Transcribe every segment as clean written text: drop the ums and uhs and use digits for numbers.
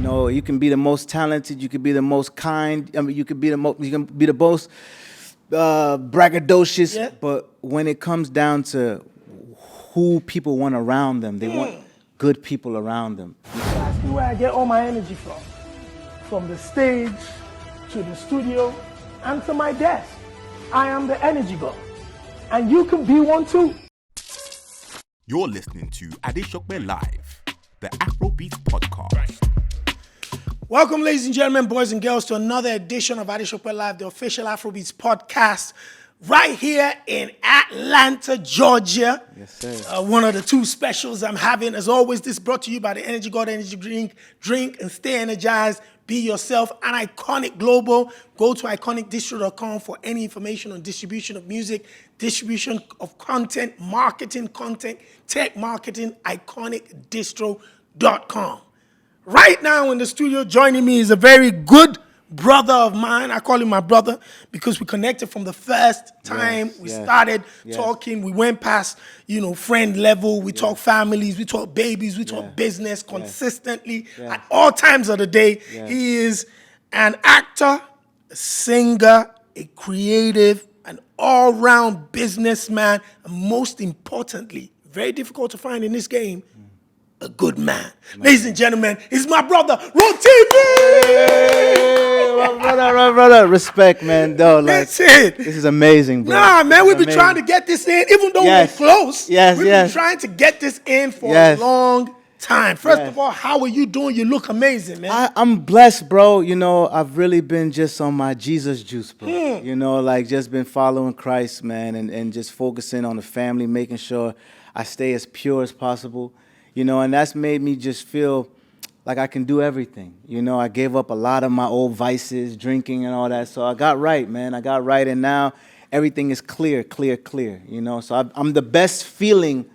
know, you can be the most talented, you can be the most kind. I mean, you can be the most braggadocious. Yeah. But when it comes down to who people want around them, they want good people around them. That's where I get all my energy from. From the stage to the studio and to my desk. I am the energy god. And you can be one too. You're listening to Adeshokbe Live, the Afrobeats podcast. Welcome, ladies and gentlemen, boys and girls, to another edition of Adeshokbe Live, the official Afrobeats podcast, right here in Atlanta, Georgia. Yes, sir. One of the two specials I'm having. As always, this is brought to you by the Energy God Energy Drink. Drink and stay energized. Be yourself. An Iconic Global. Go to iconicdistro.com for any information on distribution of music, distribution of content, marketing content, tech marketing, iconicdistro.com. Right now in the studio joining me is a very good brother of mine. I call him my brother because we connected from the first time we started talking. We went past, friend level. We talk families, we talk babies, we talk business consistently at all times of the day. He is an actor, a singer, a creative, an all-round businessman, and most importantly, very difficult to find in this game, a good man. Ladies and gentlemen, he's my brother, Rotimi! My brother, respect, man. Though, That's it. This is amazing, bro. Nah, man, we've been trying to get this in, even though we're close. We've been trying to get this in for a long time. First of all, how are you doing? You look amazing, man. I'm blessed, bro. I've really been just on my Jesus juice, bro. Just been following Christ, man, and just focusing on the family, making sure I stay as pure as possible. And that's made me just feel like I can do everything. I gave up a lot of my old vices, drinking and all that. So I got right, man. I got right, and now everything is clear. So I'm the best feeling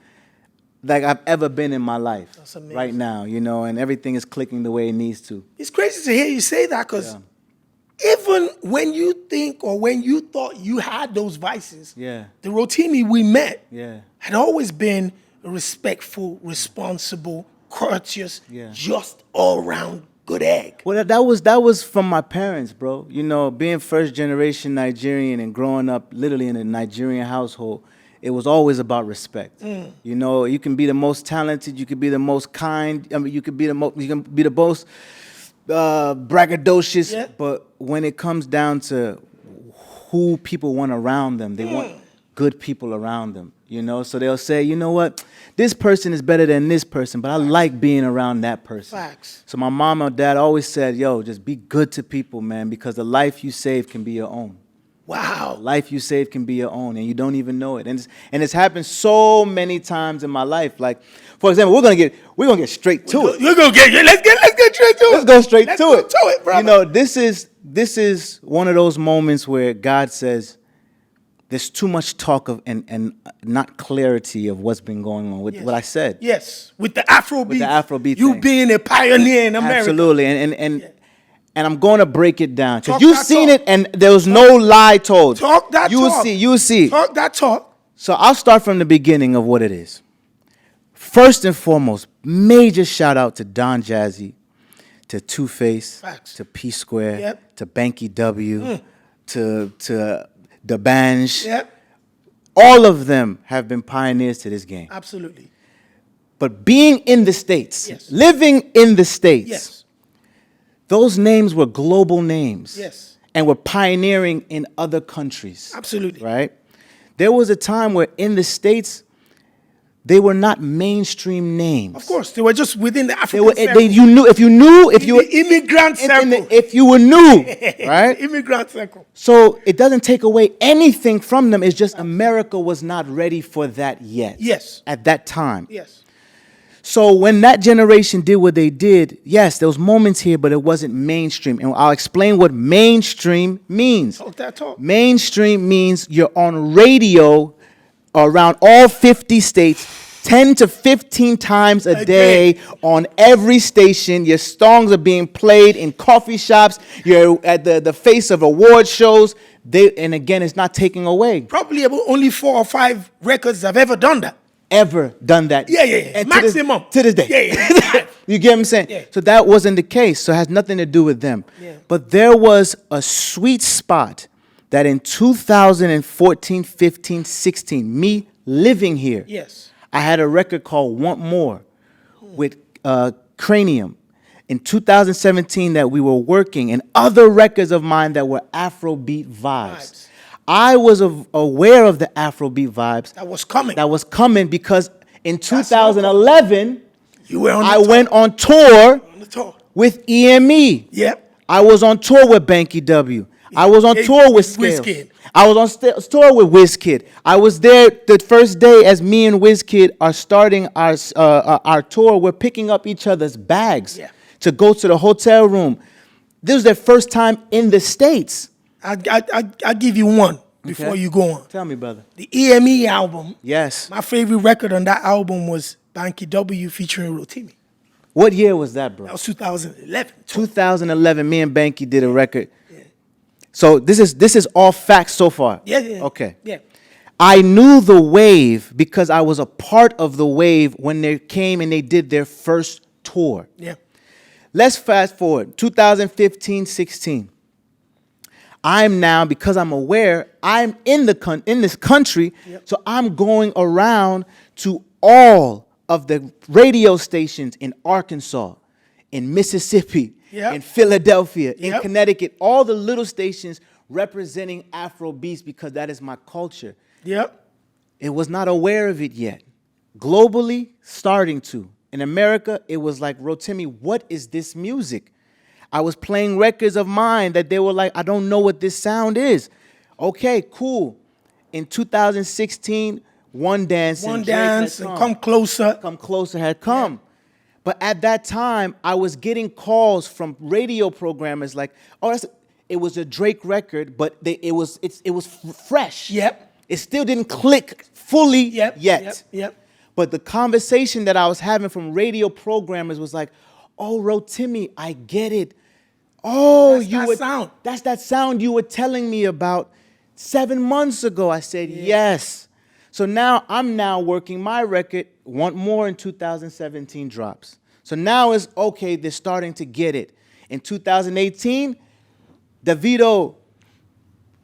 like I've ever been in my life right now, and everything is clicking the way it needs to. It's crazy to hear you say that because even when you think or when you thought you had those vices, the Rotimi we met had always been respectful, responsible, courteous, just all-round good egg. Well, that was from my parents, bro. Being first-generation Nigerian and growing up literally in a Nigerian household, it was always about respect. You can be the most talented, you can be the most kind. I mean, you can be the most braggadocious. But when it comes down to who people want around them, they want good people around them. So they'll say, you know what, this person is better than this person, but I like being around that person. Facts. So my mom or dad always said, yo, just be good to people, man, because the life you save can be your own. Wow. The life you save can be your own, and you don't even know it. And it's happened so many times in my life. Like, for example, we're gonna get straight to it. Let's get straight to it. Let's go straight to it. To it, brother. This is one of those moments where God says, there's too much talk of and not clarity of what's been going on with what I said. Yes, with the Afrobeat. With the Afrobeat You thing. being a pioneer in America. Absolutely, and I'm going to break it down because you've seen it, and there was no lie told. Talk that talk. You will see. Talk that talk. So I'll start from the beginning of what it is. First and foremost, major shout out to Don Jazzy, to Two-Face, to P Square, to Banky W, to the Banj. All of them have been pioneers to this game. Absolutely. But being in the States, living in the States, those names were global names. And were pioneering in other countries. Absolutely. Right? There was a time where in the States, they were not mainstream names. Of course, they were just within the African circle. If you were immigrant circle. If you were new, right? Immigrant circle. So it doesn't take away anything from them. It's just America was not ready for that yet. At that time. So when that generation did what they did, yes, there was moments here, but it wasn't mainstream. And I'll explain what mainstream means. Talk that talk. Mainstream means you're on radio around all 50 states 10 to 15 times a day on every station. Your songs are being played in coffee shops. You're at the face of award shows. And again, it's not taking away. Probably only 4 or 5 records have ever done that. ever done that. Yeah. And Maximum. To this day. Yeah. You get what I'm saying? Yeah. So that wasn't the case. So it has nothing to do with them. Yeah. But there was a sweet spot that in 2014, 15, 16, me living here, Yes. I had a record called Want More with Cranium. In 2017 that we were working, and other records of mine that were Afrobeat vibes. I was aware of the Afrobeat vibes. That was coming. That was coming because in 2011, you were on the I tour. went on tour On the tour. with EME. Yep. I was on tour with Banky W. I was on tour with Scales. Wizkid. I was on tour with Wizkid. I was there the first day as me and Wizkid are starting our tour. We're picking up each other's bags to go to the hotel room. This was their first time in the States. I'll give you one before you go on. Tell me, brother. The EME album. Yes. My favorite record on that album was Banky W featuring Rotimi. What year was that, bro? That was 2011. 2011, me and Banky did a record. So this is all facts so far. Yeah. Okay. Yeah. I knew the wave because I was a part of the wave when they came and they did their first tour. Yeah. Let's fast forward, 2015, 16. I'm now, because I'm aware, I'm in this country, so I'm going around to all of the radio stations in Arkansas, in Mississippi, in Philadelphia, in Connecticut, all the little stations representing Afrobeats because that is my culture. Yep. It was not aware of it yet. Globally, starting to. In America, it was like, Rotimi, what is this music? I was playing records of mine that they were like, I don't know what this sound is. Okay, cool. In 2016, One Dance and Come Closer. Come Closer had come. But at that time, I was getting calls from radio programmers like, oh, it was a Drake record, but it was fresh. Yep. It still didn't click fully yet. Yep. But the conversation that I was having from radio programmers was like, oh, Rotimi, I get it. Oh, that's that sound you were telling me about 7 months ago. I said, yes. So now I'm working my record, Want More in 2017 drops. So now it's okay, they're starting to get it. In 2018, Davido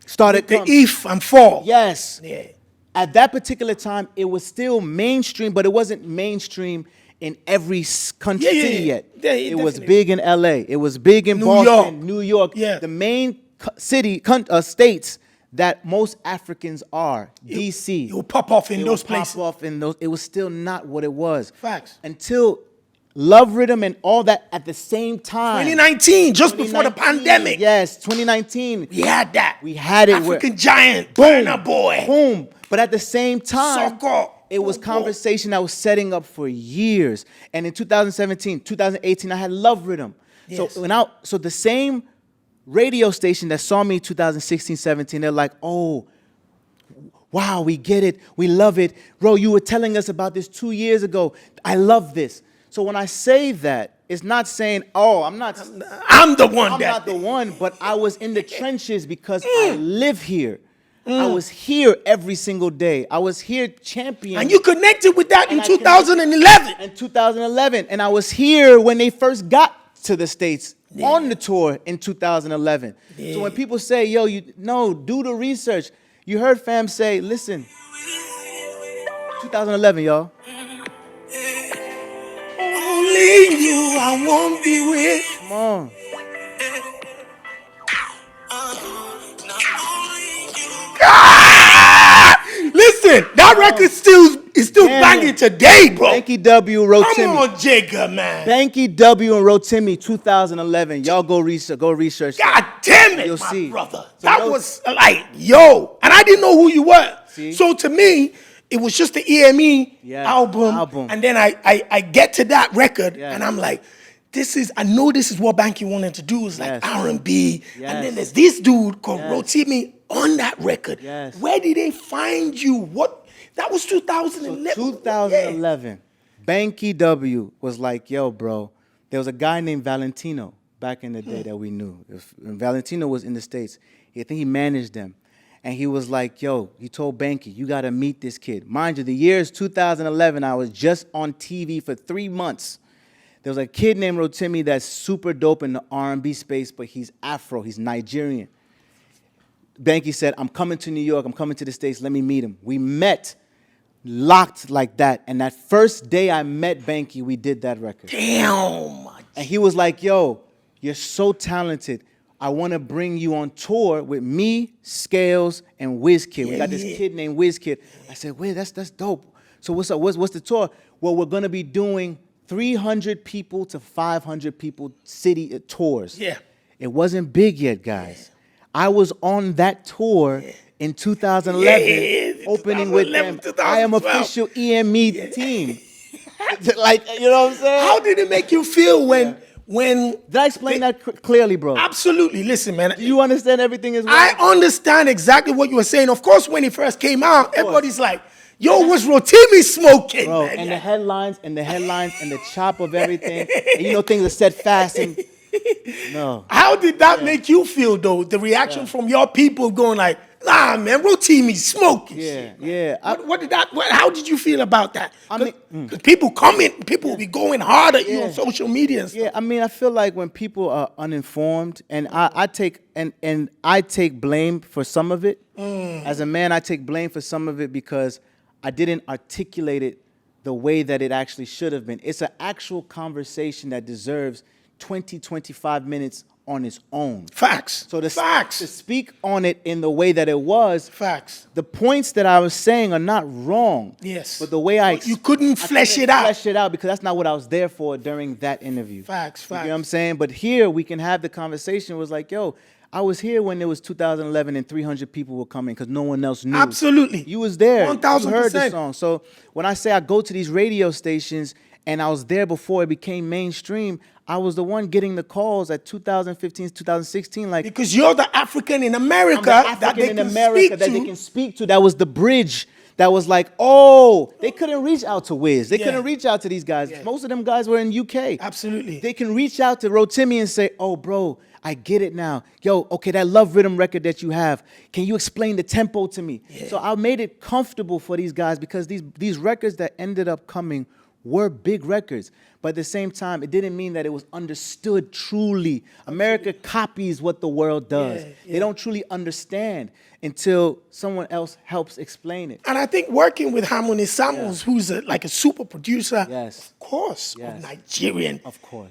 started the If and Fall. Yes. Yeah. At that particular time, it was still mainstream, but it wasn't mainstream in every city yet. Yeah, it was big in LA. It was big in Boston, New York. Yeah. The main states that most Africans are, DC. It will pop off in those places. It was still not what it was. Facts. Until Love Rhythm and all that at the same time. 2019, just before the pandemic. Yes, 2019. We had that. We had it. African Giant, boom, Burna Boy. Boom. But at the same time, Soko. It was conversation I was setting up for years. And in 2017, 2018, I had Love Rhythm. Yes. So the same radio station that saw me 2016, 17, they're like, oh, wow, we get it. We love it. Bro, you were telling us about this 2 years ago. I love this. So when I say that, it's not saying, oh, I'm not the one, but I was in the trenches because I live here. I was here every single day. I was here championing. And you connected with that in 2011. In 2011. And I was here when they first got to the States on the tour in 2011. Yeah. So when people say, yo, do the research. You heard fam say, listen, 2011, y'all. Only you I won't be with. Come on. Listen, that record is still banging today, bro. Banky W, Rotimi. Come on, Jigga, man. Banky W and Rotimi, 2011. Y'all go research. God damn it, You'll my see. brother. So that was like, yo. And I didn't know who you were. See? So to me, it was just the EME album. And then I get to that record, and I'm like, I know this is what Banky wanted to do. It's like R&B. Yes. And then there's this dude called Rotimi on that record. Yes. Where did they find you? What? That was 2011. So 2011. Banky W was like, yo, bro, there was a guy named Valentino back in the day that we knew. Valentino was in the States. I think he managed them. And he was like, yo, he told Banky, you got to meet this kid. Mind you, the year is 2011. I was just on TV for 3 months. There was a kid named Rotimi that's super dope in the R&B space, but he's Afro. He's Nigerian. Banky said, I'm coming to New York. I'm coming to the States. Let me meet him. We met, locked like that. And that first day I met Banky, we did that record. Damn. And he was like, yo, you're so talented. I want to bring you on tour with me, Scales, and WizKid. We got this kid named WizKid. I said, wait, that's dope. So what's up? What's the tour? Well, we're going to be doing 300 people to 500 people city tours. Yeah. It wasn't big yet, guys. I was on that tour in 2011, opening with them. I Am Official EME team. Like, you know what I'm saying? How did it make you feel when Did I explain that clearly, bro? Absolutely. Listen, man. Do you understand everything as well? I understand exactly what you were saying. Of course, when he first came out, everybody's like, yo, what's Rotimi smoking? Bro, man? and the headlines and the chop of everything. And you know, things are set fast and no. How did that make you feel, though? The reaction from your people going like, nah, man, Rotimi's smoking. Yeah. How did you feel about that? I mean, Cause people will be going hard at you on social media and stuff. Yeah, I mean, I feel like when people are uninformed, and I take blame for some of it. As a man, I take blame for some of it because I didn't articulate it the way that it actually should have been. It's an actual conversation that deserves 20, 25 minutes on its own. Facts. So to Facts. speak on it in the way that it was, Facts. the points that I was saying are not wrong. Yes. But the way You couldn't flesh it out. Flesh it out because that's not what I was there for during that interview. Facts. You know what I'm saying? But here we can have the conversation. It was like, yo, I was here when it was 2011 and 300 people were coming because no one else knew. Absolutely. You was there. 1000%. You heard the song. So when I say I go to these radio stations and I was there before it became mainstream, I was the one getting the calls at 2015, 2016. Like, because you're the African in America, that they can speak to. That was the bridge. That was like, oh, they couldn't reach out to Wiz. They couldn't reach out to these guys. Yeah. Most of them guys were in UK. Absolutely. They can reach out to Rotimi and say, oh, bro, I get it now. Yo, okay, that Love Rhythm record that you have, can you explain the tempo to me? Yeah. So I made it comfortable for these guys because these records that ended up coming were big records. But at the same time, it didn't mean that it was understood truly. America copies what the world does. They don't truly understand until someone else helps explain it. And I think working with Harmony Samuels, who's like a super producer, of course, of Nigerian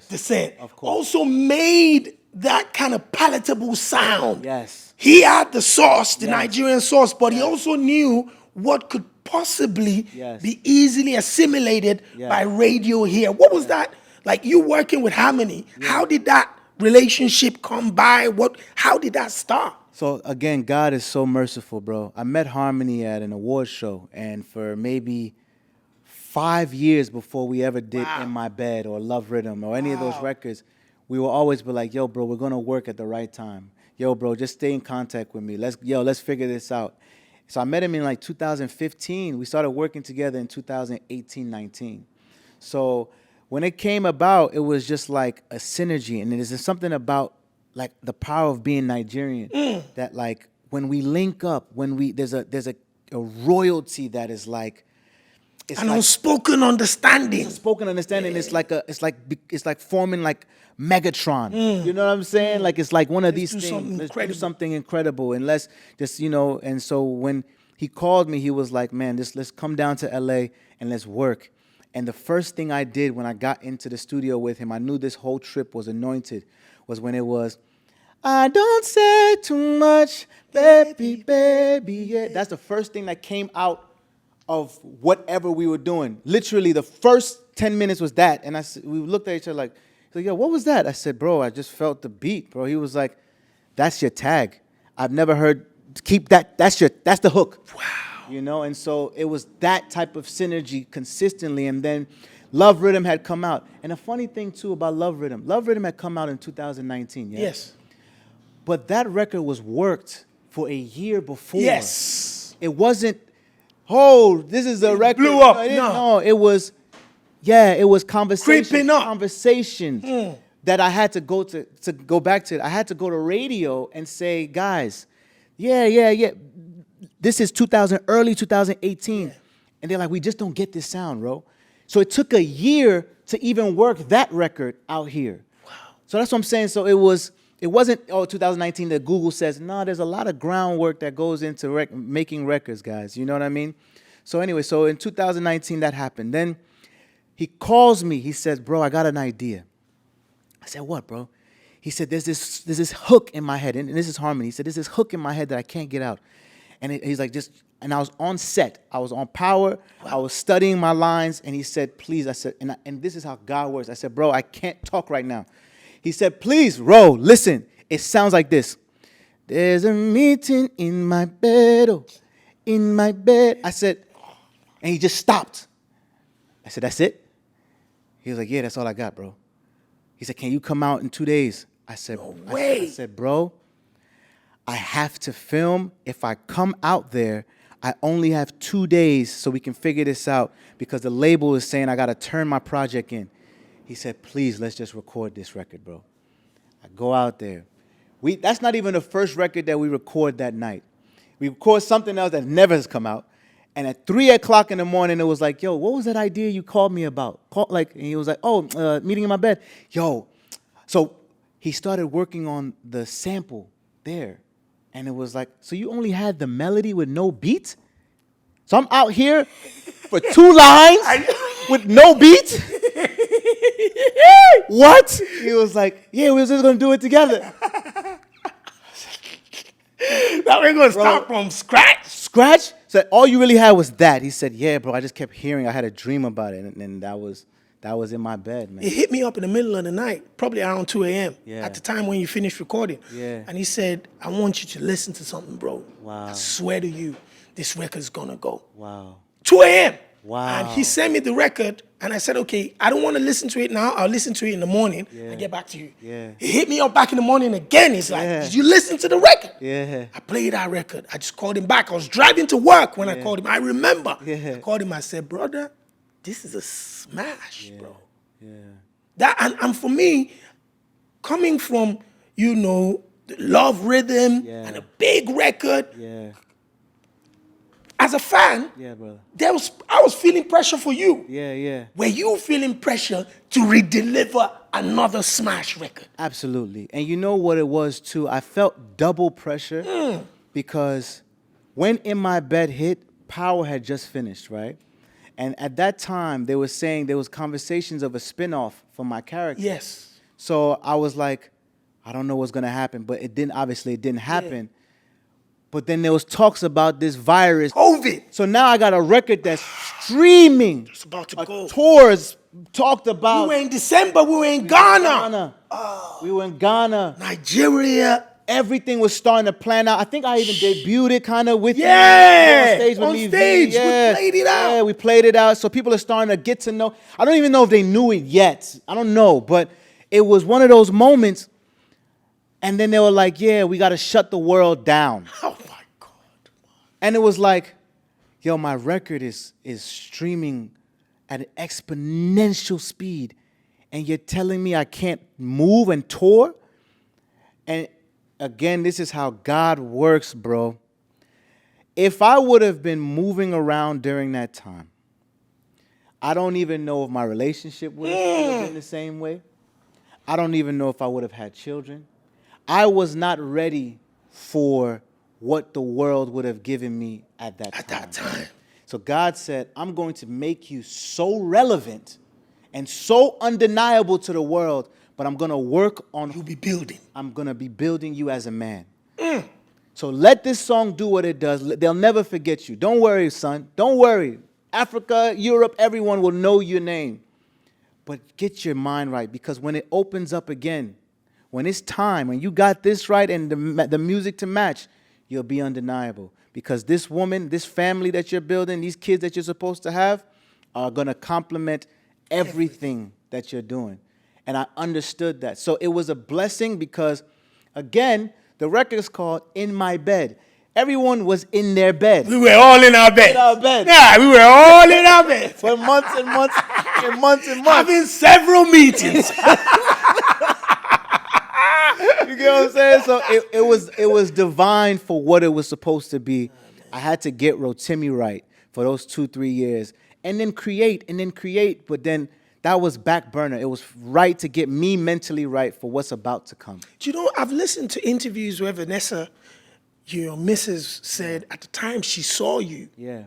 descent, also made that kind of palatable sound. Yes. He had the sauce, the Nigerian sauce, but he also knew what could possibly be easily assimilated by radio here. What was that? Like, you working with Harmony, how did that relationship come by? How did that start? So again, God is so merciful, bro. I met Harmony at an award show, and for maybe 5 years before we ever did In My Bed or Love Rhythm or any of those records, we will always be like, yo, bro, we're gonna work at the right time. Yo, bro, just stay in contact with me. Let's figure this out. So I met him in like 2015. We started working together in 2018, 19. So when it came about, it was just like a synergy. And there's something about like the power of being Nigerian that like when we link up, there's a royalty that is like, it's an unspoken understanding. It's spoken understanding. It's like forming like Megatron. You know what I'm saying? Like it's like one of these things. Let's do something incredible, and let's just And so when he called me, he was like, "Man, let's come down to LA and let's work." And the first thing I did when I got into the studio with him, I knew this whole trip was anointed. Was when it was, I don't say too much, baby, baby. Yeah, that's the first thing that came out of whatever we were doing. Literally, the first 10 minutes was that. And we looked at each other like, yo, what was that? I said, bro, I just felt the beat, bro. He was like, that's your tag. I've never heard, keep that, that's the hook. Wow. You know, and so it was that type of synergy consistently. And then Love Rhythm had come out. And the funny thing, too, about Love Rhythm had come out in 2019, yeah? Yes. But that record was worked for a year before. Yes. It wasn't, oh, this is a record. Blew up. No, it was conversation. Creeping up. Conversations that I had to go back to. I had to go to radio and say, guys, Yeah. This is early 2018. And they're like, we just don't get this sound, bro. So it took a year to even work that record out here. Wow. So that's what I'm saying. So it wasn't 2019 that Google says, no, there's a lot of groundwork that goes into making records, guys. You know what I mean? So anyway, so in 2019 that happened. Then he calls me. He says, bro, I got an idea. I said, what, bro? He said, there's this hook in my head, and this is Harmony. He said, there's this hook in my head that I can't get out. And he's like, and I was on set. I was on Power. Wow. I was studying my lines, and he said, please. I said, and this is how God works. I said, bro, I can't talk right now. He said, please, Ro, listen. It sounds like this. There's a meeting in my bed, oh, in my bed. I said, and he just stopped. I said, that's it? He was like, yeah, that's all I got, bro. He said, can you come out in 2 days? I said, no way. I said, bro, I have to film. If I come out there, I only have 2 days so we can figure this out because the label is saying I got to turn my project in. He said, please, let's just record this record, bro. I go out there. That's not even the first record that we record that night. We record something else that never has come out. And at 3 o'clock in the morning, it was like, yo, what was that idea you called me about? And he was like, meeting in my bed. Yo, so he started working on the sample there. And it was like, so you only had the melody with no beat? So I'm out here for 2 lines with no beat? What? He was like, yeah, we was just going to do it together. Now we're going to start from scratch? Scratch? So all you really had was that. He said, yeah, bro, I just kept hearing. I had a dream about it. And that was in my bed, man. It hit me up in the middle of the night, probably around 2 a.m. Yeah. At the time when you finished recording. Yeah. And he said, I want you to listen to something, bro. Wow. I swear to you, this record's going to go. Wow. 2 a.m. Wow. And he sent me the record, and I said, okay, I don't want to listen to it now. I'll listen to it in the morning and get back to you. Yeah. He hit me up back in the morning again. He's like, did you listen to the record? Yeah. I played that record. I just called him back. I was driving to work when I called him. I remember. Yeah. I called him. I said, brother, this is a smash, bro. Yeah. That and for me, coming from, the love rhythm and a big record, as a fan, brother. I was feeling pressure for you. Yeah. Were you feeling pressure to redeliver another smash record? Absolutely. And you know what it was, too? I felt double pressure because when In My Bed hit, Power had just finished, right? And at that time, they were saying there was conversations of a spinoff for my character. Yes. So I was like, I don't know what's going to happen. But it didn't happen. Yeah. But then there was talks about this virus. COVID. So now I got a record that's streaming. It's about to go. Tours talked about. We were in December. We were in Ghana. We were in Ghana. Nigeria. Everything was starting to plan out. I think I even debuted it kind of with you. On stage with me. On stage. Yeah. We played it out. Yeah, we played it out. So people are starting to get to know. I don't even know if they knew it yet. I don't know. But it was one of those moments. And then they were like, yeah, we got to shut the world down. Oh, my God. And it was like, yo, my record is streaming at an exponential speed. And you're telling me I can't move and tour? And again, this is how God works, bro. If I would have been moving around during that time, I don't even know if my relationship would have been the same way. I don't even know if I would have had children. I was not ready for what the world would have given me at that time. So God said, I'm going to make you so relevant and so undeniable to the world, but I'm going to work on... You'll be building. I'm going to be building you as a man. So let this song do what it does. They'll never forget you. Don't worry, son. Don't worry. Africa, Europe, everyone will know your name. But get your mind right, because when it opens up again, when it's time, when you got this right and the music to match, you'll be undeniable. Because this woman, this family that you're building, these kids that you're supposed to have are going to complement everything that you're doing. And I understood that. So it was a blessing because, again, the record is called In My Bed. Everyone was in their bed. We were all in our bed. In our bed. Yeah, we were all in our bed. For months and months and months and months. Having several meetings. You get what I'm saying? So it was divine for what it was supposed to be. I had to get Rotimi right for those 2-3 years, and then create. But then that was back burner. It was right to get me mentally right for what's about to come. Do you know, I've listened to interviews where Vanessa, your missus, said at the time she saw you, Yeah,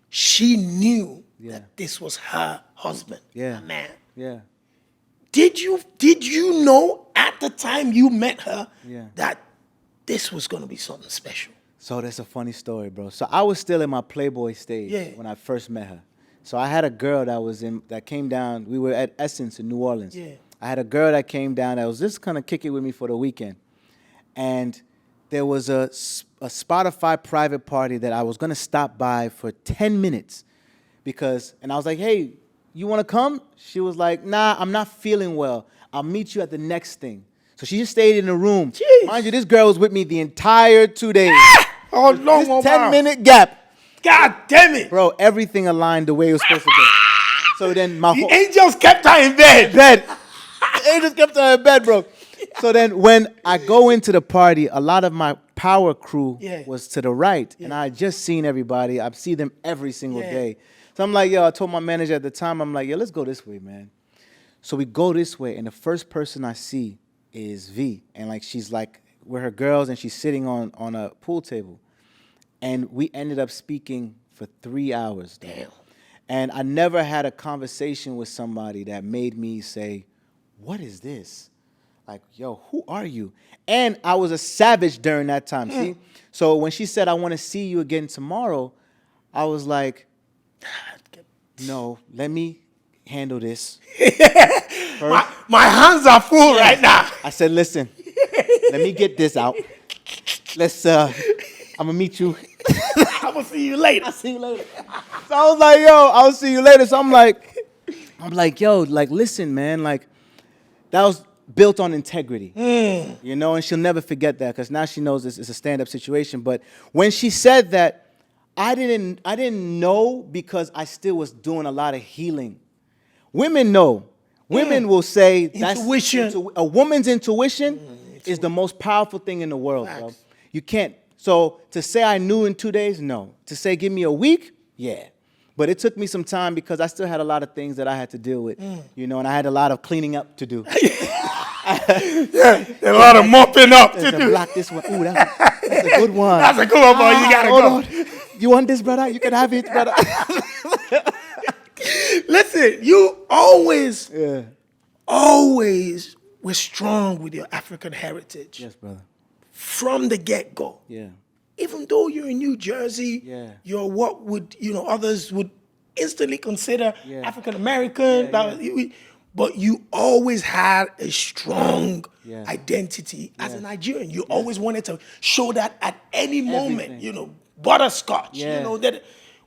she knew Yeah. that this was her husband, Yeah. her man. yeah. Did you know at the time you met her Yeah. that this was going to be something special? So that's a funny story, bro. So I was still in my Playboy stage Yeah. when I first met her. So I had a girl that came down. We were at Essence in New Orleans. Yeah. I had a girl that came down that was just kind of kick it with me for the weekend. And there was a Spotify private party that I was going to stop by for 10 minutes and I was like, hey, you want to come? She was like, nah, I'm not feeling well. I'll meet you at the next thing. So she just stayed in the room. Jeez. Mind you, this girl was with me the entire 2 days. Oh, no, This wow. 10-minute gap. God damn it. Bro, everything aligned the way it was supposed to go. So then my The whole angels kept her in bed. they just kept her in bed, bro. So then when I go into the party, a lot of my power crew Yeah. was to the right. And I had just seen everybody. I see them every single Yeah. day. So I'm like, yo, I told my manager at the time, I'm like, yo, let's go this way, man. So we go this way, and the first person I see is V. And like she's like with her girls, and she's sitting on a pool table. And we ended up speaking for 3 hours. Though. Damn. And I never had a conversation with somebody that made me say, what is this? Like, yo, who are you? And I was a savage during that time, see? So when she said, I want to see you again tomorrow, I was like, no, let me handle this. My hands are full right now. I said, listen, let me get this out. I'm going to meet you. I'm going to see you later. I'll see you later. So I was like, yo, I'll see you later. So I'm like, yo, like, listen, man, like, that was built on integrity, you know, and she'll never forget that because now she knows this is a stand-up situation. But when she said that, I didn't know because I still was doing a lot of healing. Women know. Women will say Intuition. a woman's intuition is the most powerful thing in the world, bro. You can't. So to say I knew in 2 days, no. To say give me a week, yeah. But it took me some time because I still had a lot of things that I had to deal with, you know, and I had a lot of cleaning up to do. Yeah, a lot of mopping up to do. Block this one. Ooh, that's a good one. That's a good one, boy. You gotta hold go. on. You want this, brother? You can have it, brother. Listen, you always Yeah. were strong with your African heritage Yes, brother. from the get-go. Yeah. Even though you're in New Jersey, Yeah. you're what would, others would instantly consider Yeah. African American, but you always had a strong Yeah. identity as a Nigerian. You always wanted to show that at any moment, Everything. butterscotch, Yeah. that.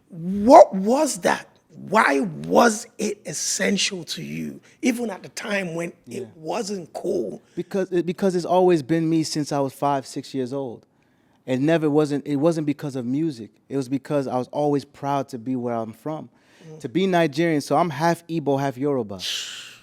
What was that? Why was it essential to you, even at the time when it wasn't cool? Because it's always been me since I was 5, 6 years old. It wasn't because of music. It was because I was always proud to be where I'm from. To be Nigerian, so I'm half Igbo, half Yoruba.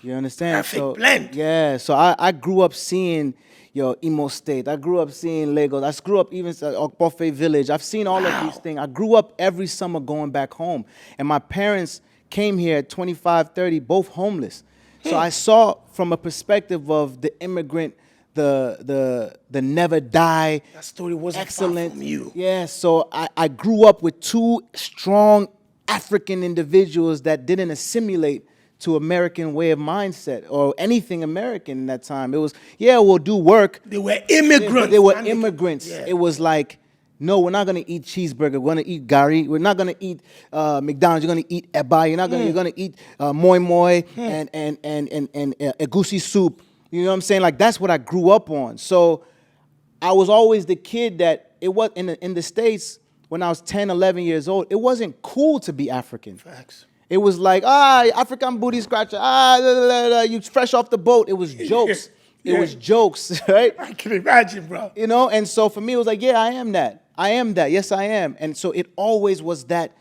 You understand? Perfect blend. Yeah, so I grew up seeing Imo State. I grew up seeing Lagos. I grew up even Okpofe Village. I've seen all of these things. I grew up every summer going back home. And my parents came here at 25, 30, both homeless. So I saw from a perspective of the immigrant, the never die. That story wasn't Excellent. far from you. Yeah, so I grew up with two strong African individuals that didn't assimilate to American way of mindset or anything American in that time. It was, we'll do work. They were immigrants. But they were man. immigrants. Yeah. It was like, no, we're not gonna eat cheeseburger. We're gonna eat gari. We're not gonna eat McDonald's. You're gonna eat eba. You're gonna eat moi moi and egusi soup. You know what I'm saying? Like that's what I grew up on. So I was always the kid that it was in the States when I was 10, 11 years old. It wasn't cool to be African. Facts. It was like, African booty scratcher. You fresh off the boat. It was jokes. It was jokes, right? I can imagine, bro. You know, and so for me, it was like, I am that. I am that. Yes, I am. And so it always was that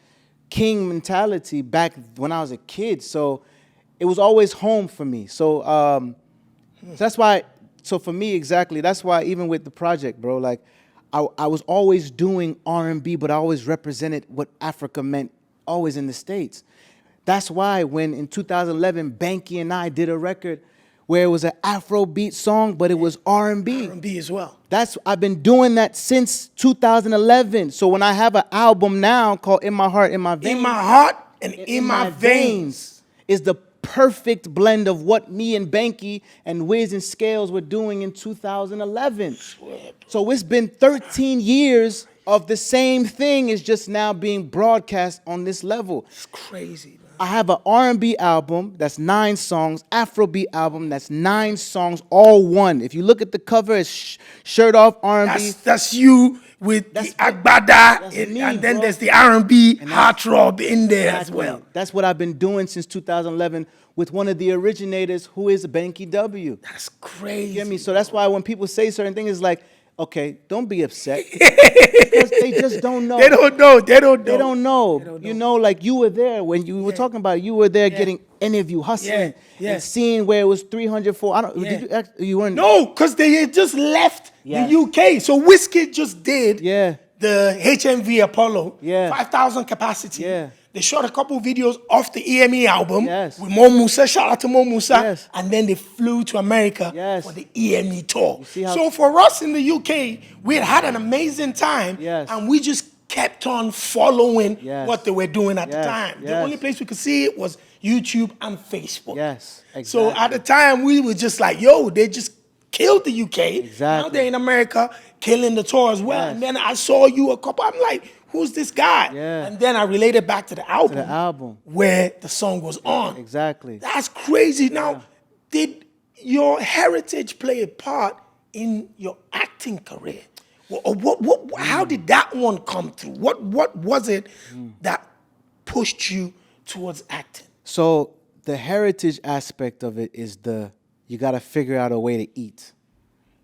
king mentality back when I was a kid. So it was always home for me. So, so that's why so for me, exactly, that's why even with the project, bro, like I was always doing R&B, but I always represented what Africa meant always in the States. That's why when in 2011, Banky and I did a record where it was an Afrobeat song, but it was R&B. R&B as well. I've been doing that since 2011. So when I have an album now called In My Heart, In My Veins. In my heart and in my veins. Is the perfect blend of what me and Banky and Wiz and Scales were doing in 2011. So it's been 13 years of the same thing. Is just now being broadcast on this level. It's crazy, man. I have an R&B album that's 9 songs, Afrobeat album that's 9 songs, all one. If you look at the cover, it's shirt off R&B. That's you with the agbada, and then there's the R&B heartthrob in there as well. That's what I've been doing since 2011 with one of the originators, who is Banky W. That's crazy. You get me? So that's why when people say certain things, it's like, okay, don't be upset. Because they just don't know. They don't know. They don't know. You know, like you were there when you were talking about it. You were there getting interview, hustling, and seeing where it was 300, 400. Did you weren't? No, because they had just left the UK. So Wizkid just did the HMV Apollo, 5,000 capacity. Yeah. They shot a couple videos off the EME album with Mo Musa. Shout out to Mo Musa. And then they flew to America for the EME tour. So for us in the UK, we had an amazing time. And we just kept on following what they were doing at the time. The only place we could see it was YouTube and Facebook. So at the time, we were just like, yo, they just killed the UK. Now they're in America killing the tour as well. And then I saw you a couple, I'm like, who's this guy? And then I related back to the album, where the song was on. Exactly. That's crazy. Now, did your heritage play a part in your acting career? How did that one come through? What was it that pushed you towards acting? So the heritage aspect of it is you got to figure out a way to eat.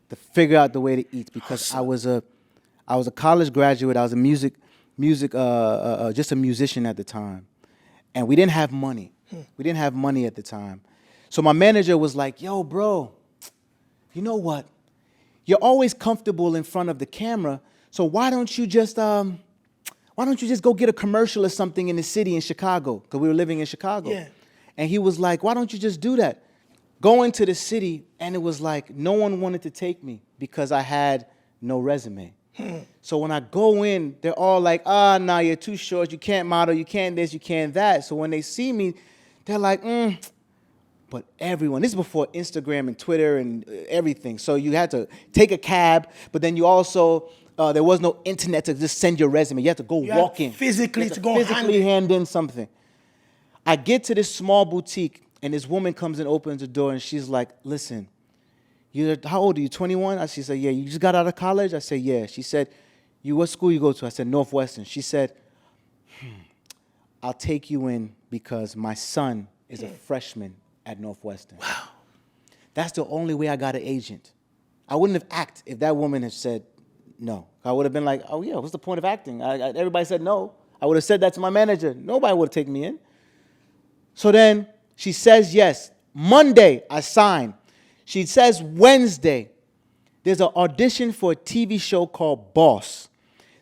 Because I was a college graduate. I was just a musician at the time, and we didn't have money. We didn't have money at the time, so my manager was like, "Yo, bro, you know what? You're always comfortable in front of the camera, so why don't you just go get a commercial or something in the city in Chicago? Because we were living in Chicago." And he was like, "Why don't you just do that?" Going to the city, and it was like no one wanted to take me because I had no resume. So when I go in, they're all like, nah, you're too short, you can't model, you can't this, you can't that. So when they see me, they're like, But everyone, this is before Instagram and Twitter and everything. So you had to take a cab, but then you also, there was no internet to just send your resume. You had to go walk in. Physically hand in something. I get to this small boutique, and this woman comes and opens the door, and she's like, listen, how old are you, 21? She said, yeah. You just got out of college? I said, yeah. She said, what school you go to? I said, Northwestern. She said, I'll take you in because my son is a freshman at Northwestern. Wow. That's the only way I got an agent. I wouldn't have acted if that woman had said no. I would have been like, oh, yeah, what's the point of acting? Everybody said no. I would have said that to my manager. Nobody would have taken me in. So then she says yes. Monday, I sign. She says Wednesday, there's an audition for a TV show called Boss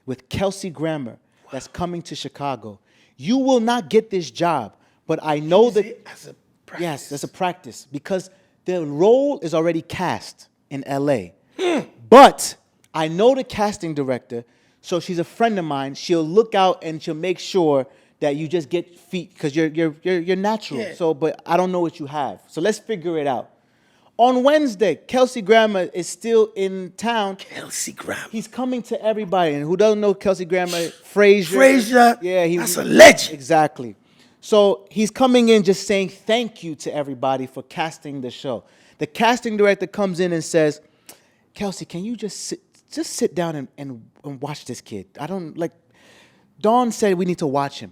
with Kelsey Grammer that's coming to Chicago. You will not get this job, but I know that... As a practice. Yes, that's a practice because the role is already cast in LA. But I know the casting director, so she's a friend of mine. She'll look out and she'll make sure that you just get feet because you're natural. Yeah. So, but I don't know what you have. So let's figure it out. On Wednesday, Kelsey Grammer is still in town. Kelsey Grammer. He's coming to everybody. And who doesn't know Kelsey Grammer? Frazier. Frazier. Yeah, that's a legend. Exactly. So he's coming in just saying thank you to everybody for casting the show. The casting director comes in and says, Kelsey, can you just sit down and watch this kid? Dawn said we need to watch him.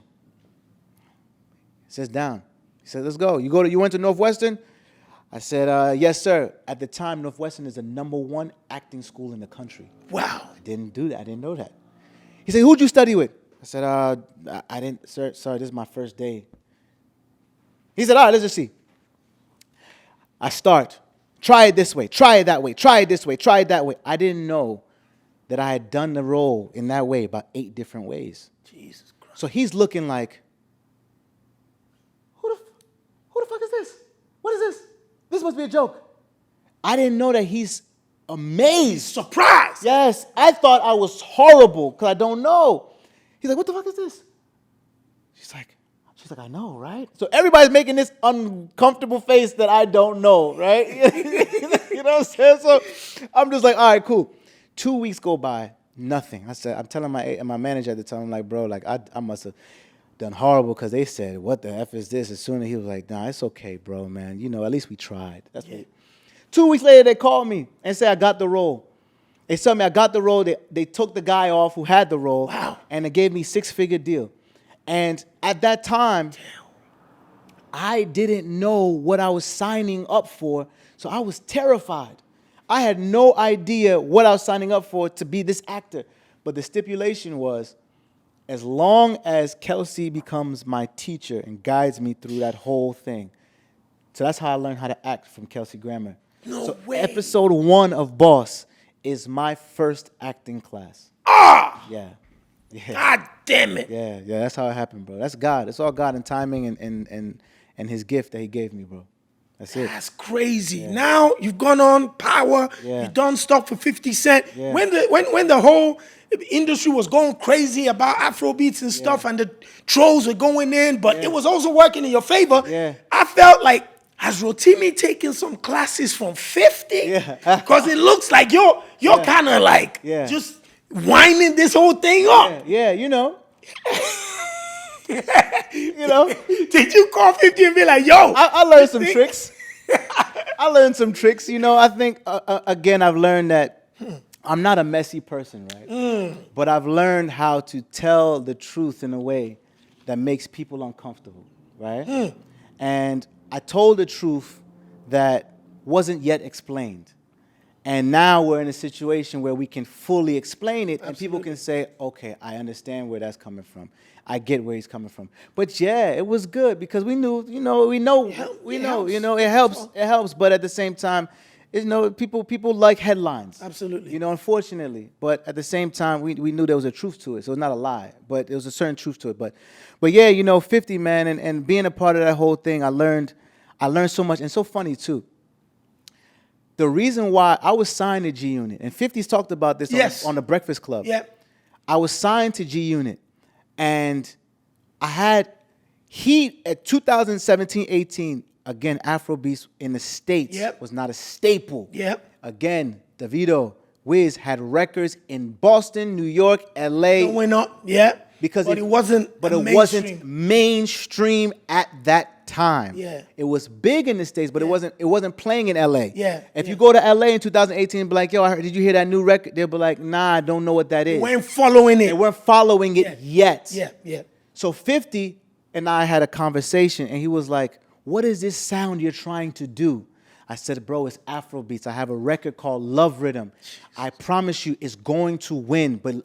He says down. He said, let's go. You went to Northwestern? I said, yes, sir. At the time, Northwestern is the #1 acting school in the country. Wow. I didn't do that. I didn't know that. He said, who'd you study with? I said, I didn't, sir, sorry, this is my first day. He said, all right, let's just see. I start. try it this way, try it that way, try it this way, try it that way. I didn't know that I had done the role in that way about 8 different ways. Jesus Christ. So he's looking like, who the fuck is this? What is this? This must be a joke. I didn't know that he's amazed. Surprised. Yes, I thought I was horrible because I don't know. He's like, what the fuck is this? She's like, I know, right? So everybody's making this uncomfortable face that I don't know, right? You know what I'm saying? So I'm just like, all right, cool. 2 weeks go by, nothing. I'm telling my manager at the time, I'm like, bro, like I must have done horrible because they said, what the F is this? As soon as he was like, nah, it's okay, bro, man. You know, at least we tried. That's what. 2 weeks later, they called me and said I got the role. They told me I got the role. They took the guy off who had the role. Wow. And they gave me 6-figure deal. And at that time, I didn't know what I was signing up for, so I was terrified. I had no idea what I was signing up for to be this actor. But the stipulation was, as long as Kelsey becomes my teacher and guides me through that whole thing. So that's how I learned how to act from Kelsey Grammer. No way. Episode 1 of Boss is my first acting class. Ah! Yeah. God damn it. Yeah, that's how it happened, bro. That's God. It's all God and timing and his gift that he gave me, bro. That's it. That's crazy. Yeah. Now you've gone on Power. Yeah. You've done stuff for 50 Cent. Yeah. When the whole industry was going crazy about Afrobeats and stuff, and the trolls were going in, but it was also working in your favor. Yeah. I felt like, has Rotimi taken some classes from 50? Yeah. Because it looks like you're kind of like just winding this whole thing up. Yeah, you know. You know. Did you call 50 and be like, yo? I learned some tricks. I learned some tricks. You know, I think, again, I've learned that I'm not a messy person, right? But I've learned how to tell the truth in a way that makes people uncomfortable, right? And I told the truth that wasn't yet explained. And now we're in a situation where we can fully explain it, and people can say, okay, I understand where that's coming from. I get where he's coming from. But yeah, it was good because we knew, it helps. But at the same time, people like headlines. Absolutely. Unfortunately. But at the same time, we knew there was a truth to it. So it's not a lie, but there was a certain truth to it. But yeah, 50, man, and being a part of that whole thing, I learned so much. And so funny too. The reason why I was signed to G Unit, and 50's talked about this on the Breakfast Club. Yeah. I was signed to G Unit, and I had heat at 2017-18. Again, Afrobeats in the States was not a staple. Yep. Again, Davido, Wiz had records in Boston, New York, LA. Going up, but it wasn't mainstream at that time. Yeah. It was big in the States, but it wasn't playing in LA. Yeah. If you go to LA in 2018 and be like, yo, did you hear that new record? They'll be like, nah, I don't know what that is. They weren't following it. They weren't following it yet. Yeah. So 50 and I had a conversation, and he was like, what is this sound you're trying to do? I said, bro, it's Afrobeats. I have a record called Love Rhythm. I promise you it's going to win. But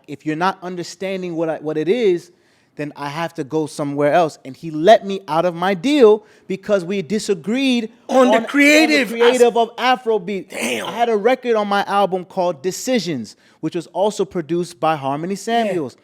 if you're not understanding what it is, then I have to go somewhere else. And he let me out of my deal because we disagreed on the creative of Afrobeat. Damn. I had a record on my album called Decisions, which was also produced by Harmony Samuels.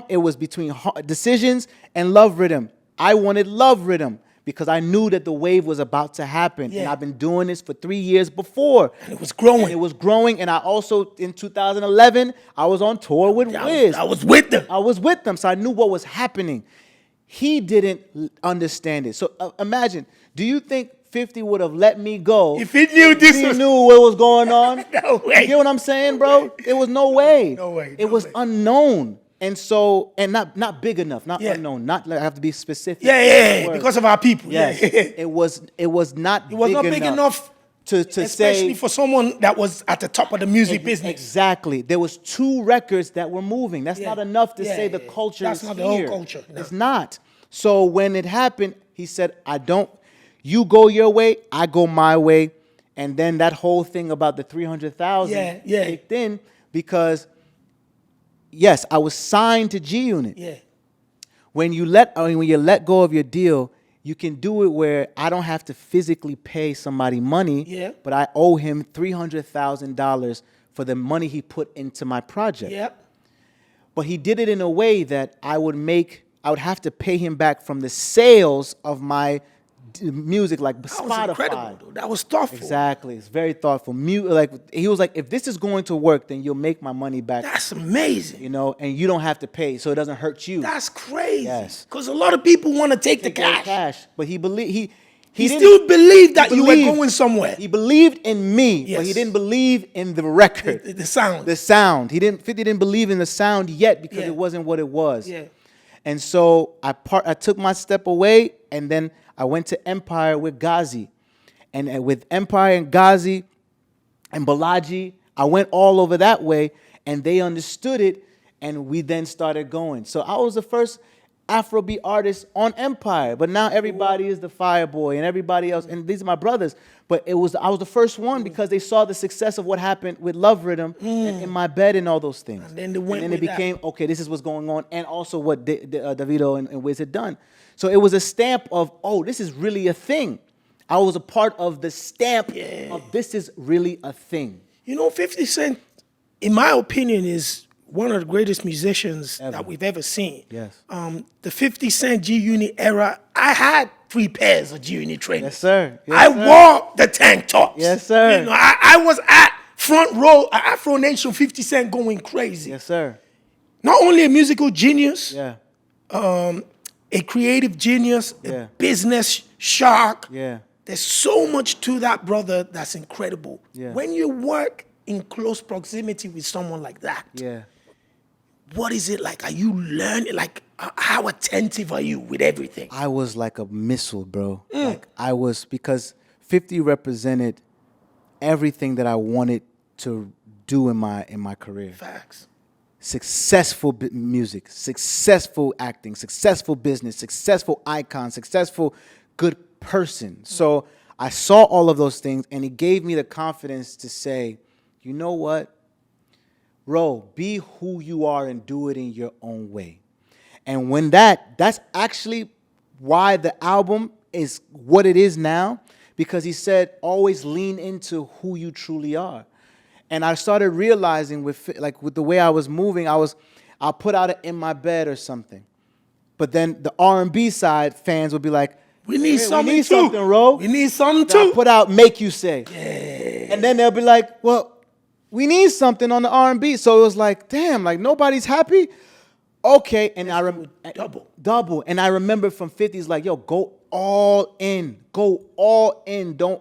It was between Decisions and Love Rhythm. I wanted Love Rhythm because I knew that the wave was about to happen. And I've been doing this for 3 years before. And it was growing. And I also, in 2011, I was on tour with Wiz. I was with them. So I knew what was happening. He didn't understand it. So imagine, do you think 50 would have let me go if he knew what was going on? No way. You get what I'm saying, bro? There was no way. No way. It was unknown. And so, and not big enough, not unknown, not like I have to be specific. Yeah, because of our people. Yes. It was not big enough to say, especially for someone that was at the top of the music business. Exactly. There was 2 records that were moving. That's not enough to say the culture That's is not here. the whole culture. No. It's not. So when it happened, he said, you go your way, I go my way. And then that whole thing about the 300,000 kicked in because yes, I was signed to G Unit. Yeah. When you let go of your deal, you can do it where I don't have to physically pay somebody money, Yeah. but I owe him $300,000 for the money he put into my project. Yep. But he did it in a way that I would have to pay him back from the sales of my music, like That Spotify. was incredible, though. That was thoughtful. Exactly. It's very thoughtful. Like he was like, if this is going to work, then you'll make my money back. That's amazing. You know, and you don't have to pay, so it doesn't hurt you. That's crazy. Yes. Because a lot of people want to take the Take cash. But he He didn't- still believed that you were believed. going somewhere. He believed in me, but he Yes. didn't believe in the record. The sound. The sound. 50 didn't believe in the sound yet because Yeah. it wasn't what it was. Yeah. And so I took my step away, and then I went to Empire with Ghazi. And with Empire and Ghazi and Balaji, I went all over that way, and they understood it, and we then started going. So I was the first Afrobeat artist on Empire, but now everybody is the Fireboy and everybody else, and these are my brothers. But I was the first one because they saw the success of what happened with Love Rhythm and In My Bed and all those things. And then they went and then with it that. became, okay, this is what's going on, and also what Davido and Wiz had done. So it was a stamp of, oh, this is really a thing. I was a part of the stamp of this is really a thing. You know, 50 Cent, in my opinion, is one of the greatest musicians that we've ever seen. Yes. The 50 Cent G-Unit era, I had 3 pairs of G-Unit trainers. Yes, sir. Yes, I sir. wore the tank tops. Yes, sir. You know, I was at front row, Afro Nation, 50 Cent going crazy. Yes, sir. Not only a musical genius, Yeah. a creative genius, Yeah. a business shark. Yeah. There's so much to that brother that's incredible. Yeah. When you work in close proximity with someone like that, Yeah. what is it like? Are you learning? Like, how attentive are you with everything? I was like a missile, bro. Like I was, because 50 represented everything that I wanted to do in my career. Facts. Successful music, successful acting, successful business, successful icon, successful good person. So I saw all of those things, and it gave me the confidence to say, you know what? Ro, be who you are and do it in your own way. And when that's actually why the album is what it is now, because he said, always lean into who you truly are. And I started realizing with the way I was moving, I'll put out it In My Bed or something. But then the R&B side fans would be like, We need "Hey, something we need too. something, Ro. We need something Then I'll too. put out Make You Say. Yeah. And then they'll be like, well, we need something on the R&B. So it was like, damn, like nobody's happy. Okay, and double. And I remember from 50s, like, yo, go all in. Go all in. Don't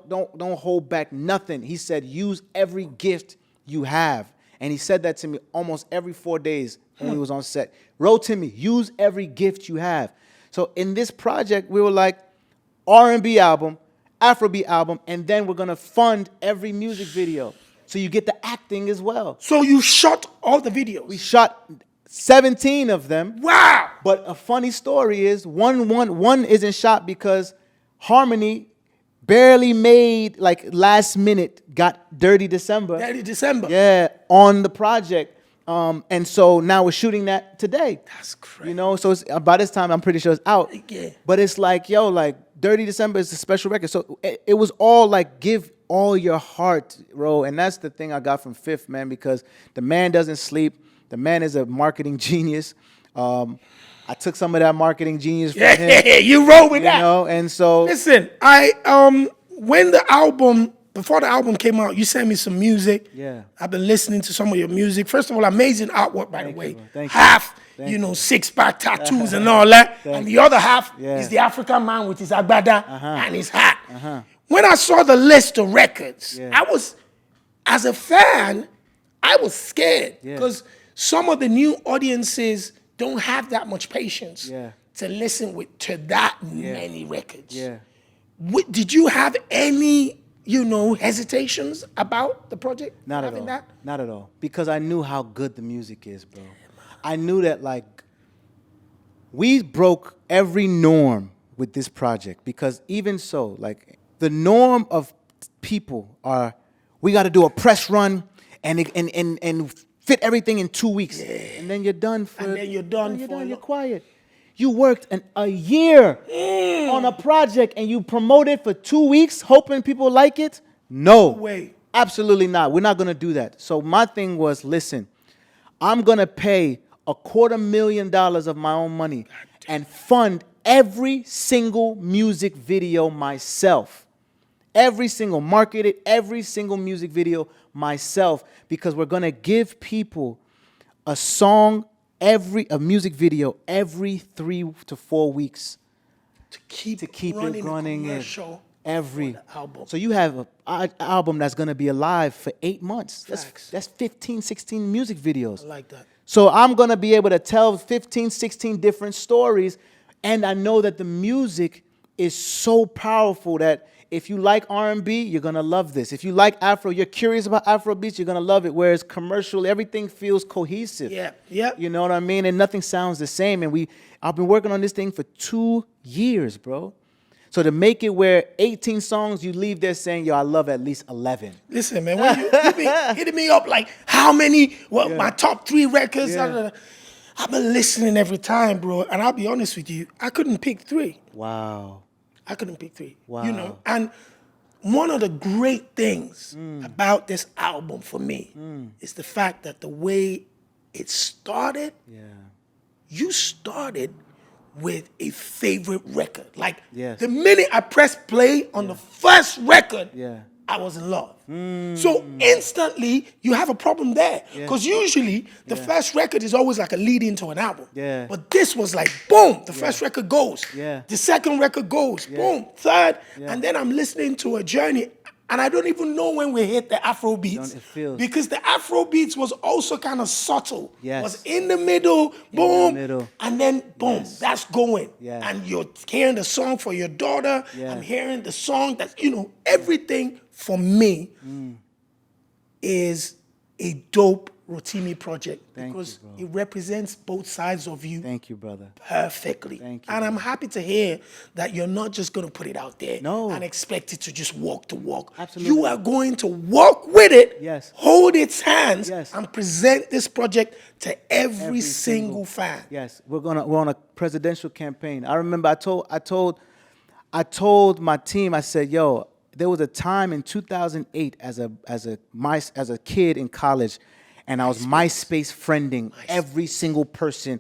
hold back nothing. He said, use every gift you have. And he said that to me almost every 4 days when we was on set. Rotimi, use every gift you have. So in this project, we were like, R&B album, Afrobeat album, and then we're gonna fund every music video. So you get the acting as well. So you shot all the videos. We shot 17 of them. Wow. But a funny story is one isn't shot because Harmony barely made, like last minute, got Dirty December. Dirty December. Yeah, on the project. And so now we're shooting that today. That's crazy. You know, so by this time I'm pretty sure it's out. Yeah. But it's like, yo, like Dirty December is a special record. So it was all like, give all your heart, bro. And that's the thing I got from Fifth, man, because the man doesn't sleep. The man is a marketing genius. I took some of that marketing genius from him. Yeah, you roll with that. You know, and so Listen, before the album came out, you sent me some music. Yeah. I've been listening to some of your music. First of all, amazing artwork, by the way. bro. Thank you. Half, Thank you. six-pack tattoos and all that. And the other half Yeah. is the African man with his agbada and his hat. When I saw the list of records, Yeah. as a fan, I was scared Yeah. because some of the new audiences don't have that much patience Yeah. to listen to that many records. yeah. Did you have any, hesitations about the project? Not at having all. That? Not at all. Because I knew how good the music is, bro. I knew that, like, we broke every norm with this project. Because even so, like, the norm of people are, we got to do a press run and fit everything in 2 weeks. And then you're done And then you're done for You're quiet. You worked a year on a project and you promote it for 2 weeks hoping people like it? No. way. Absolutely not. We're not going to do that. So my thing was, listen, I'm going to pay $250,000 of my own money and fund every single music video myself. Every single, marketed every single music video myself, because we're going to give people a song, a music video every 3 to 4 weeks To keep it running commercial every for the album. So you have an album that's going to be alive for 8 months. Facts. That's 15, 16 music videos. I like that. So I'm going to be able to tell 15, 16 different stories, and I know that the music is so powerful that if you like R&B, you're going to love this. If you like Afro, you're curious about Afrobeats, you're going to love it. Whereas commercial, everything feels cohesive. Yeah, yeah. You know what I mean? And nothing sounds the same. And I've been working on this thing for 2 years, bro. So to make it where 18 songs, you leave there saying, yo, I love at least 11. Listen, man, when you been hitting me up like how many, my top 3 records, I've been listening every time, bro. And I'll be honest with you, I couldn't pick 3. Wow. I couldn't pick 3. Wow. You know, and one of the great things about this album for me is the fact that the way it started, you started with a favorite record. Like the minute I pressed play on the first record, I was in love. So instantly you have a problem there. Because usually the first record is always like a lead into an album. But this was like, boom, the first record goes. The second record goes, boom, third. And then I'm listening to a journey. And I don't even know when we hit the Afrobeats. Because the Afrobeats was also kind of subtle. Was in the middle, boom, and then boom, that's going. And you're hearing the song for your daughter. I'm hearing the song that's, everything for me is a dope Rotimi project. Because it represents both sides of you. Thank you, brother. Perfectly. Thank you. And I'm happy to hear that you're not just going to put it out there and expect it to just walk the walk. Absolutely. You are going to walk with it, hold its hands, and present this project to every single fan. Yes, we're on a presidential campaign. I remember I told my team, I said, yo, there was a time in 2008 as a kid in college, and I was MySpace friending every single person.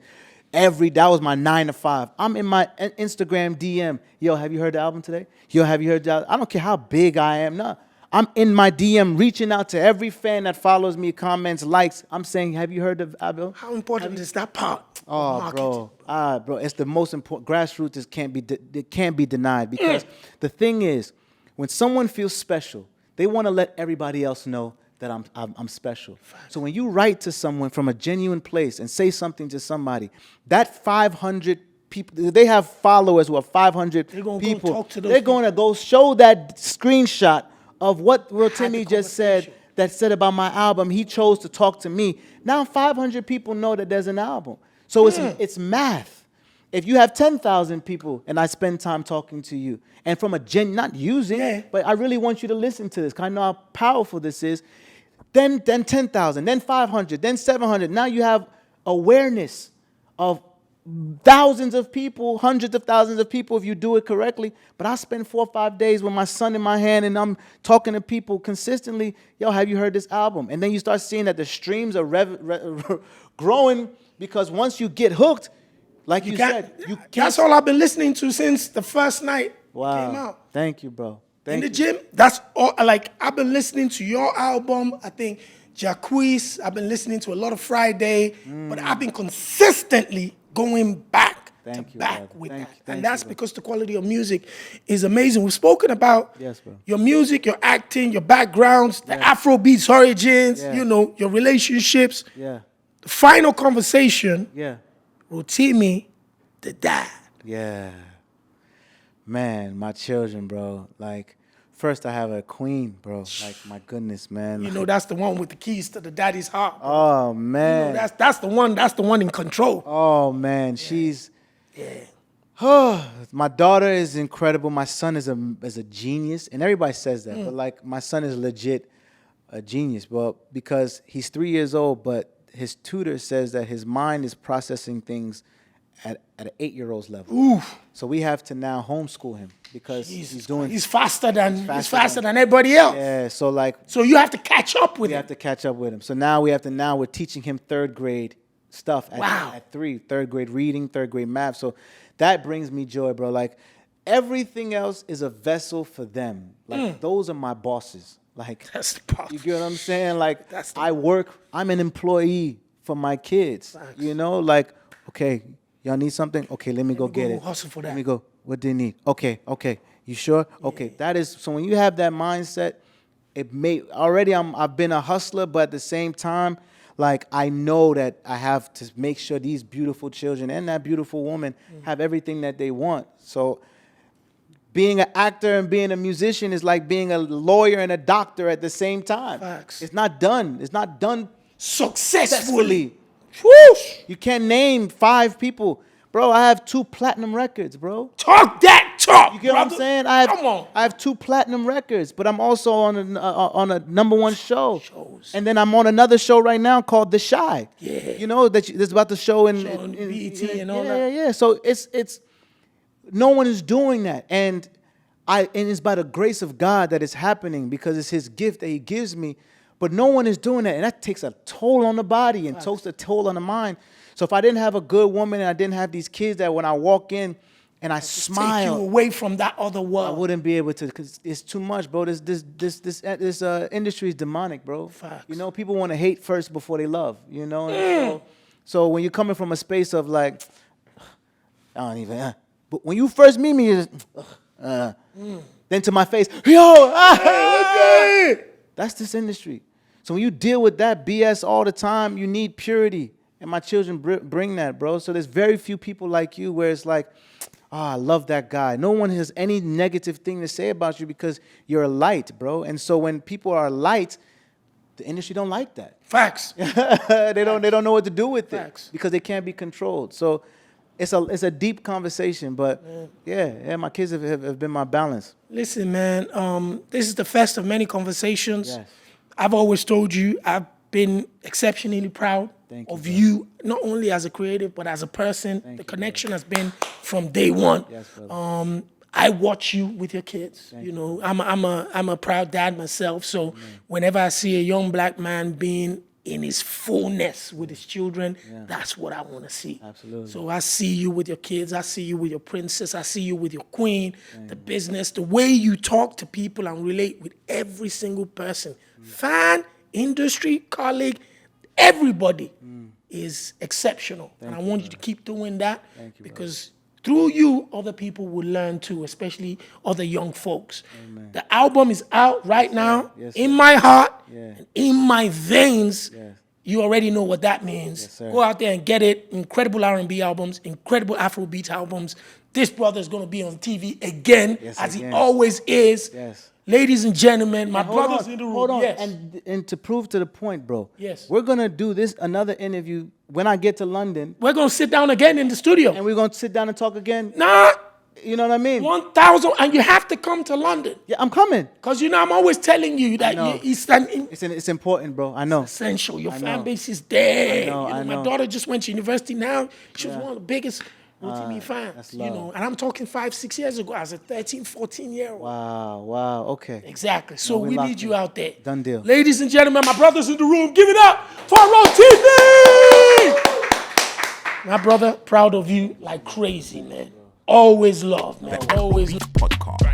That was my 9 to 5. I'm in my Instagram DM. Yo, have you heard the album today? Yo, have you heard the album? I don't care how big I am. No, I'm in my DM reaching out to every fan that follows me, comments, likes. I'm saying, have you heard the album? How important is that part? Oh, bro, it's the most important. Grassroots can't be denied, because the thing is, when someone feels special, they want to let everybody else know that I'm special. So when you write to someone from a genuine place and say something to somebody, that 500 people, they have followers who are 500 people. They're going to go show that screenshot of what Rotimi just said, that said about my album. He chose to talk to me. Now 500 people know that there's an album. So it's math. If you have 10,000 people and I spend time talking to you, and from a not using, but I really want you to listen to this because I know how powerful this is, then 10,000, then 500, then 700. Now you have awareness of thousands of people, hundreds of thousands of people if you do it correctly. But I spend 4 or 5 days with my son in my hand and I'm talking to people consistently. Yo, have you heard this album? And then you start seeing that the streams are growing, because once you get hooked, like you said, you can't. That's all I've been listening to since the first night came out. Thank you, bro. In the gym, that's all. Like, I've been listening to your album. I think Jacquees. I've been listening to a lot of Friday, but I've been consistently going back with that. And that's because the quality of music is amazing. We've spoken about your music, your acting, your backgrounds, the Afrobeats origins, your relationships. The final conversation, Rotimi, the dad. Man, my children, bro. Like, first I have a queen, bro. Like, my goodness, man. That's the one with the keys to the daddy's heart, bro. Oh, man. That's the one in control. Oh, man. She's... My daughter is incredible. My son is a genius. And everybody says that. But, like, my son is legit a genius. Well, because he's 3 years old, but his tutor says that his mind is processing things at an 8-year-old's level. Ooh. So we have to now homeschool him because He's faster than everybody else. Yeah, So you have to catch up with we him. have to catch up with him. So now we're teaching him third grade stuff at 3, third grade reading, third grade math. So that brings me joy, bro. Like everything else is a vessel for them. Like those are my bosses. Like That's the part. you get what I'm saying? Like That's I'm an employee for my kids. Facts. You know, like, okay, y'all need something? Okay, let me go get it. Hustle for that. Let me go. What do they need? Okay. You sure? Okay. That is so when you have that mindset, I've been a hustler, but at the same time, like I know that I have to make sure these beautiful children and that beautiful woman have everything that they want. So being an actor and being a musician is like being a lawyer and a doctor at the same time. Facts. It's not done. It's not done Successfully. Whoosh! You can't name 5 people. Bro, I have 2 platinum records, bro. Talk that talk. You get what I'm saying? Come on. I have 2 platinum records, but I'm also on a #1 show. Shows. And then I'm on another show right now called The Shy. Yeah. You know, that's about the show in BET and all that. Yeah. So it's no one is doing that. And it's by the grace of God that it's happening because it's his gift that he gives me. But no one is doing that. And that takes a toll on the body and takes a toll on the mind. So if I didn't have a good woman and I didn't have these kids that when I walk in and I smile, take you away from that other world. I wouldn't be able to because it's too much, bro. This industry is demonic, bro. Facts. You know, people want to hate first before they love. You know, and so when you're coming from a space of like, I don't even. But when you first meet me, it's, then to my face, yo, that's this industry. So when you deal with that BS all the time, you need purity. And my children bring that, bro. So there's very few people like you where it's like, I love that guy. No one has any negative thing to say about you because you're a light, bro. And so when people are light, the industry don't like that. Facts. They don't know what to do with Facts. it because they can't be controlled. So it's a deep conversation, but yeah, my kids have been my balance. Listen, man, this is the first of many conversations. Yes. I've always told you I've been exceptionally proud of you, not only as a creative, but as a person. The connection has been from day one. Yes, brother. I watch you with your kids. You know, I'm a proud dad myself. So whenever I see a young black man being in his fullness with his children, that's what I want to see. Absolutely. So I see you with your kids. I see you with your princess. I see you with your queen, the business, the way you talk to people and relate with every single person. Fan, industry, colleague, everybody is exceptional. And I want you to keep doing that because through you, other people will learn too, especially other young folks. Amen. The album is out right now in my heart, and in my veins. You already know what that means. Go out there and get it. Incredible R&B albums, incredible Afrobeats albums. This brother is going to be on TV again, as he always is. Ladies and gentlemen, my brothers in the room. Hold on. Yes. And to prove to the point, bro. Yes. We're going to do another interview when I get to London. We're going to sit down again in the studio. And we're going to sit down and talk again. Nah. You know what I mean? 1,000. And you have to come to London. Yeah, I'm coming. Because, you know, I'm always telling you that it's important, bro. I know. It's essential. Your fan base is there. I know. My daughter just went to university now. She was one of the biggest Rotimi fans. That's you know, and I'm talking 5-6 years ago as a 13, 14-year-old. Wow. Okay. Exactly. So we need you out there. Done deal. Ladies and gentlemen, my brothers in the room, give it up for Rotimi! My brother, proud of you like crazy, man. Always love, man. Always love. Podcast.